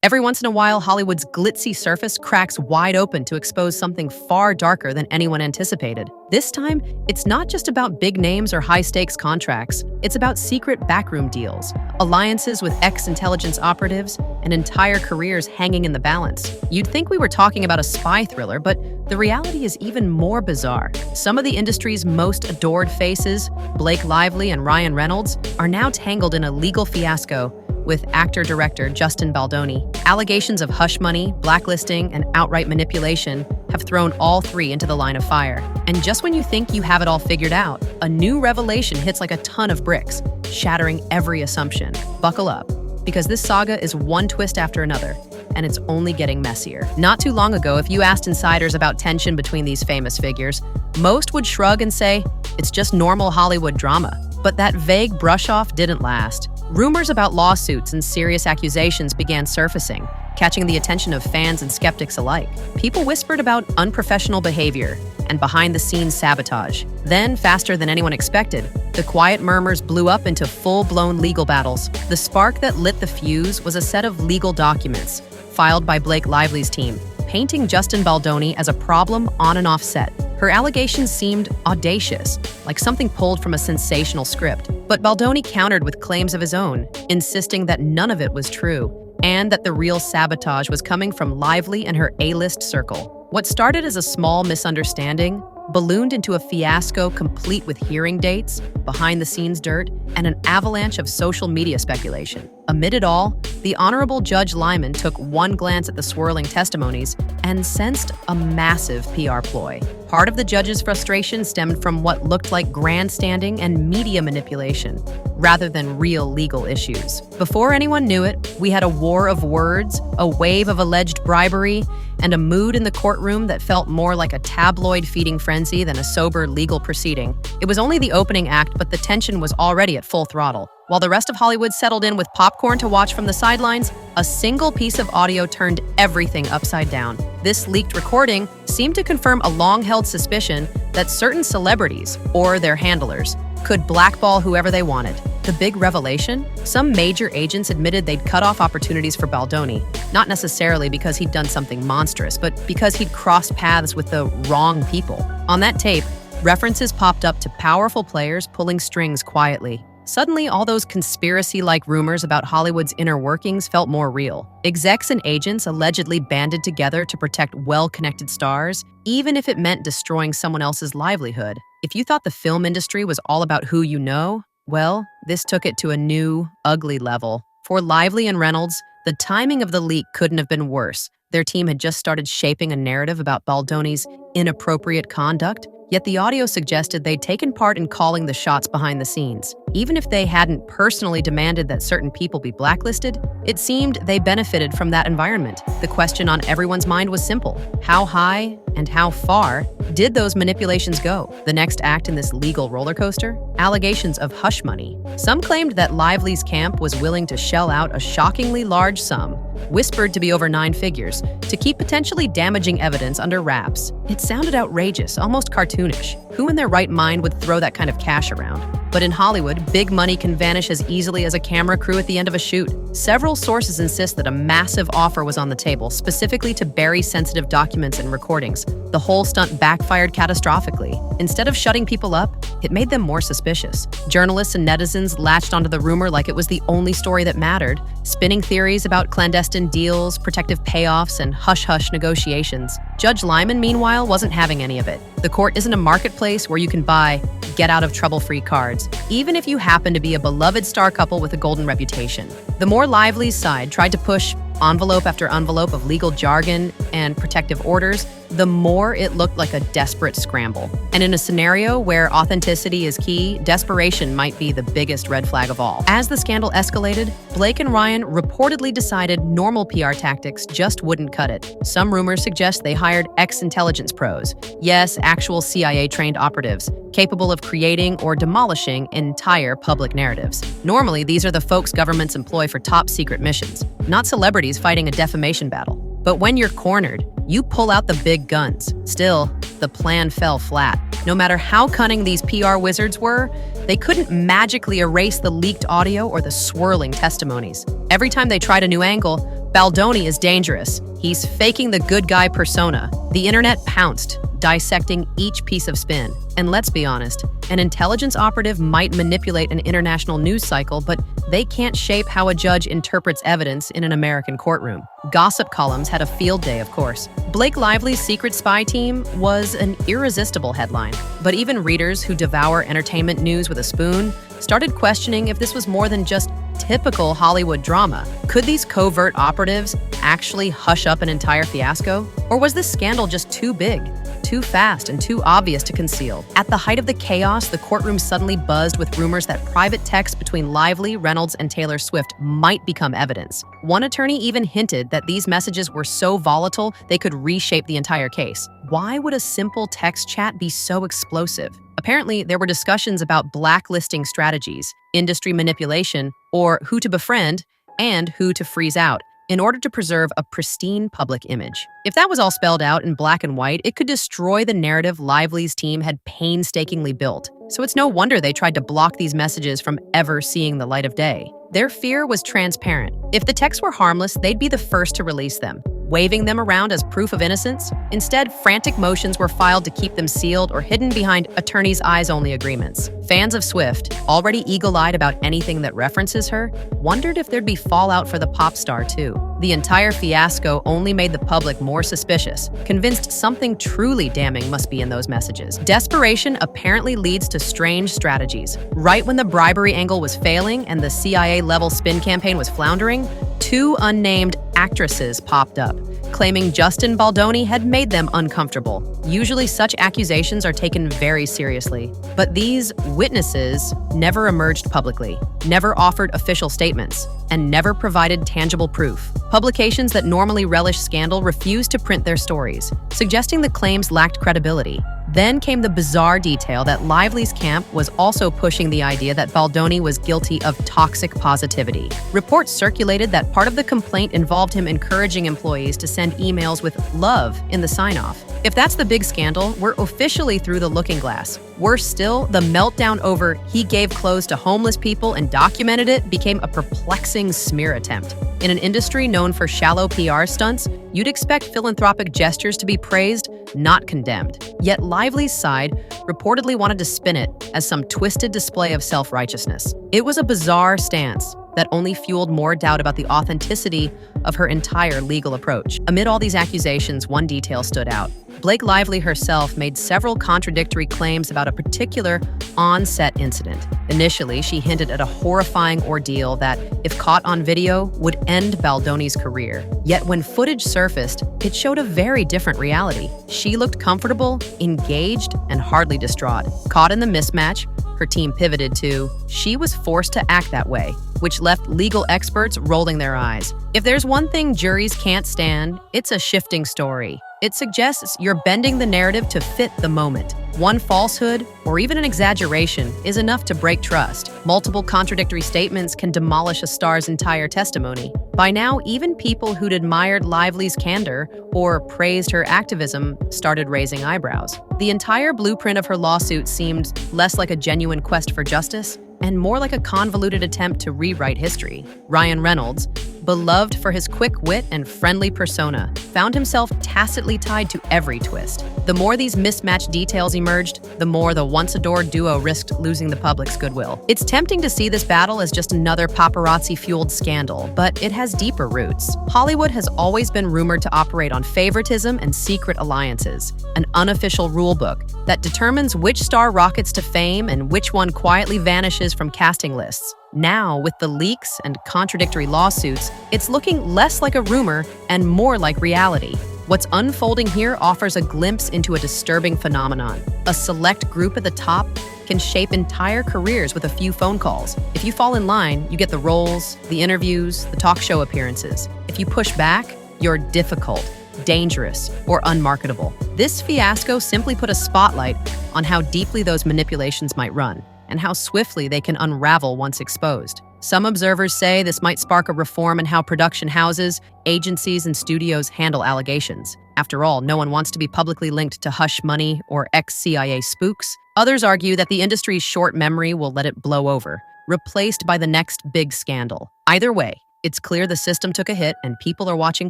Every once in a while, Hollywood's glitzy surface cracks wide open to expose something far darker than anyone anticipated. This time, it's not just about big names or high-stakes contracts. It's about secret backroom deals, alliances with ex-intelligence operatives, and entire careers hanging in the balance. You'd think we were talking about a spy thriller, but the reality is even more bizarre. Some of the industry's most adored faces, Blake Lively and Ryan Reynolds, are now tangled in a legal fiasco with actor-director Justin Baldoni. Allegations of hush money, blacklisting, and outright manipulation have thrown all three into the line of fire. And just when you think you have it all figured out, a new revelation hits like a ton of bricks, shattering every assumption. Buckle up, because this saga is one twist after another, and it's only getting messier. Not too long ago, if you asked insiders about tension between these famous figures, most would shrug and say, it's just normal Hollywood drama. But that vague brush-off didn't last. Rumors about lawsuits and serious accusations began surfacing, catching the attention of fans and skeptics alike. People whispered about unprofessional behavior and behind-the-scenes sabotage. Then, faster than anyone expected, the quiet murmurs blew up into full-blown legal battles. The spark that lit the fuse was a set of legal documents filed by Blake Lively's team, painting Justin Baldoni as a problem on and off set. Her allegations seemed audacious, like something pulled from a sensational script. But Baldoni countered with claims of his own, insisting that none of it was true, and that the real sabotage was coming from Lively and her A-list circle. What started as a small misunderstanding ballooned into a fiasco complete with hearing dates, behind-the-scenes dirt, and an avalanche of social media speculation. Amid it all, the Honorable Judge Lyman took one glance at the swirling testimonies and sensed a massive PR ploy. Part of the judge's frustration stemmed from what looked like grandstanding and media manipulation, rather than real legal issues. Before anyone knew it, we had a war of words, a wave of alleged bribery, and a mood in the courtroom that felt more like a tabloid feeding frenzy than a sober legal proceeding. It was only the opening act, but the tension was already at full throttle. While the rest of Hollywood settled in with popcorn to watch from the sidelines, a single piece of audio turned everything upside down. This leaked recording seemed to confirm a long-held suspicion that certain celebrities, or their handlers, could blackball whoever they wanted. The big revelation? Some major agents admitted they'd cut off opportunities for Baldoni, not necessarily because he'd done something monstrous, but because he'd crossed paths with the wrong people. On that tape, references popped up to powerful players pulling strings quietly. Suddenly, all those conspiracy-like rumors about Hollywood's inner workings felt more real. Execs and agents allegedly banded together to protect well-connected stars, even if it meant destroying someone else's livelihood. If you thought the film industry was all about who you know, well, this took it to a new, ugly level. For Lively and Reynolds, the timing of the leak couldn't have been worse. Their team had just started shaping a narrative about Baldoni's inappropriate conduct, yet the audio suggested they'd taken part in calling the shots behind the scenes. Even if they hadn't personally demanded that certain people be blacklisted, it seemed they benefited from that environment. The question on everyone's mind was simple. How high and how far did those manipulations go? The next act in this legal roller coaster? Allegations of hush money. Some claimed that Lively's camp was willing to shell out a shockingly large sum, whispered to be over 9 figures, to keep potentially damaging evidence under wraps. It sounded outrageous, almost cartoonish. Who in their right mind would throw that kind of cash around? But in Hollywood, big money can vanish as easily as a camera crew at the end of a shoot. Several sources insist that a massive offer was on the table, specifically to bury sensitive documents and recordings. The whole stunt backfired catastrophically. Instead of shutting people up, it made them more suspicious. Journalists and netizens latched onto the rumor like it was the only story that mattered, spinning theories about clandestine deals, protective payoffs, and hush-hush negotiations. Judge Lyman, meanwhile, wasn't having any of it. The court isn't a marketplace where you can buy get-out-of-trouble-free cards, even if you happen to be a beloved star couple with a golden reputation. The more Lively's side tried to push envelope after envelope of legal jargon and protective orders, the more it looked like a desperate scramble. And in a scenario where authenticity is key, desperation might be the biggest red flag of all. As the scandal escalated, Blake and Ryan reportedly decided normal PR tactics just wouldn't cut it. Some rumors suggest they hired ex-intelligence pros. Yes, actual CIA-trained operatives, capable of creating or demolishing entire public narratives. Normally, these are the folks governments employ for top-secret missions, not celebrities fighting a defamation battle. But when you're cornered, you pull out the big guns. Still, the plan fell flat. No matter how cunning these PR wizards were, they couldn't magically erase the leaked audio or the swirling testimonies. Every time they tried a new angle, Baldoni is dangerous. He's faking the good guy persona. The internet pounced, dissecting each piece of spin. And let's be honest, an intelligence operative might manipulate an international news cycle, but they can't shape how a judge interprets evidence in an American courtroom. Gossip columns had a field day, of course. Blake Lively's secret spy team was an irresistible headline, but even readers who devour entertainment news with a spoon started questioning if this was more than just typical Hollywood drama. Could these covert operatives actually hush up an entire fiasco? Or was this scandal just too big, too fast, and too obvious to conceal? At the height of the chaos, the courtroom suddenly buzzed with rumors that private texts between Lively, Reynolds, and Taylor Swift might become evidence. One attorney even hinted that these messages were so volatile they could reshape the entire case. Why would a simple text chat be so explosive? Apparently, there were discussions about blacklisting strategies, industry manipulation, or who to befriend and who to freeze out in order to preserve a pristine public image. If that was all spelled out in black and white, it could destroy the narrative Lively's team had painstakingly built. So it's no wonder they tried to block these messages from ever seeing the light of day. Their fear was transparent. If the texts were harmless, they'd be the first to release them, waving them around as proof of innocence. Instead, frantic motions were filed to keep them sealed or hidden behind attorneys' eyes-only agreements. Fans of Swift, already eagle-eyed about anything that references her, wondered if there'd be fallout for the pop star too. The entire fiasco only made the public more suspicious, convinced something truly damning must be in those messages. Desperation apparently leads to strange strategies. Right when the bribery angle was failing and the CIA-level spin campaign was floundering, two unnamed actresses popped up, claiming Justin Baldoni had made them uncomfortable. Usually such accusations are taken very seriously, but these witnesses never emerged publicly, never offered official statements, and never provided tangible proof. Publications that normally relish scandal refused to print their stories, suggesting the claims lacked credibility. Then came the bizarre detail that Lively's camp was also pushing the idea that Baldoni was guilty of toxic positivity. Reports circulated that part of the complaint involved him encouraging employees to send emails with love in the sign-off. If that's the big scandal, we're officially through the looking glass. Worse still, the meltdown over he gave clothes to homeless people and documented it became a perplexing smear attempt. In an industry known for shallow PR stunts, you'd expect philanthropic gestures to be praised, not condemned. Yet Lively's side reportedly wanted to spin it as some twisted display of self-righteousness. It was a bizarre stance that only fueled more doubt about the authenticity of her entire legal approach. Amid all these accusations, one detail stood out. Blake Lively herself made several contradictory claims about a particular on-set incident. Initially, she hinted at a horrifying ordeal that, if caught on video, would end Baldoni's career. Yet when footage surfaced, it showed a very different reality. She looked comfortable, engaged, and hardly distraught. Caught in the mismatch, her team pivoted to, she was forced to act that way, which left legal experts rolling their eyes. If there's one thing juries can't stand, it's a shifting story. It suggests you're bending the narrative to fit the moment. One falsehood, or even an exaggeration, is enough to break trust. Multiple contradictory statements can demolish a star's entire testimony. By now, even people who'd admired Lively's candor or praised her activism started raising eyebrows. The entire blueprint of her lawsuit seemed less like a genuine quest for justice and more like a convoluted attempt to rewrite history. Ryan Reynolds, beloved for his quick wit and friendly persona, found himself tacitly tied to every twist. The more these mismatched details emerged, the more the once-adored duo risked losing the public's goodwill. It's tempting to see this battle as just another paparazzi-fueled scandal, but it has deeper roots. Hollywood has always been rumored to operate on favoritism and secret alliances, an unofficial rulebook that determines which star rockets to fame and which one quietly vanishes from casting lists. Now, with the leaks and contradictory lawsuits, it's looking less like a rumor and more like reality. What's unfolding here offers a glimpse into a disturbing phenomenon. A select group at the top can shape entire careers with a few phone calls. If you fall in line, you get the roles, the interviews, the talk show appearances. If you push back, you're difficult, dangerous, or unmarketable. This fiasco simply put a spotlight on how deeply those manipulations might run, and how swiftly they can unravel once exposed. Some observers say this might spark a reform in how production houses, agencies, and studios handle allegations. After all, no one wants to be publicly linked to hush money or ex-CIA spooks. Others argue that the industry's short memory will let it blow over, replaced by the next big scandal. Either way, It's clear the system took a hit, and people are watching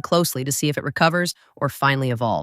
closely to see if it recovers or finally evolves.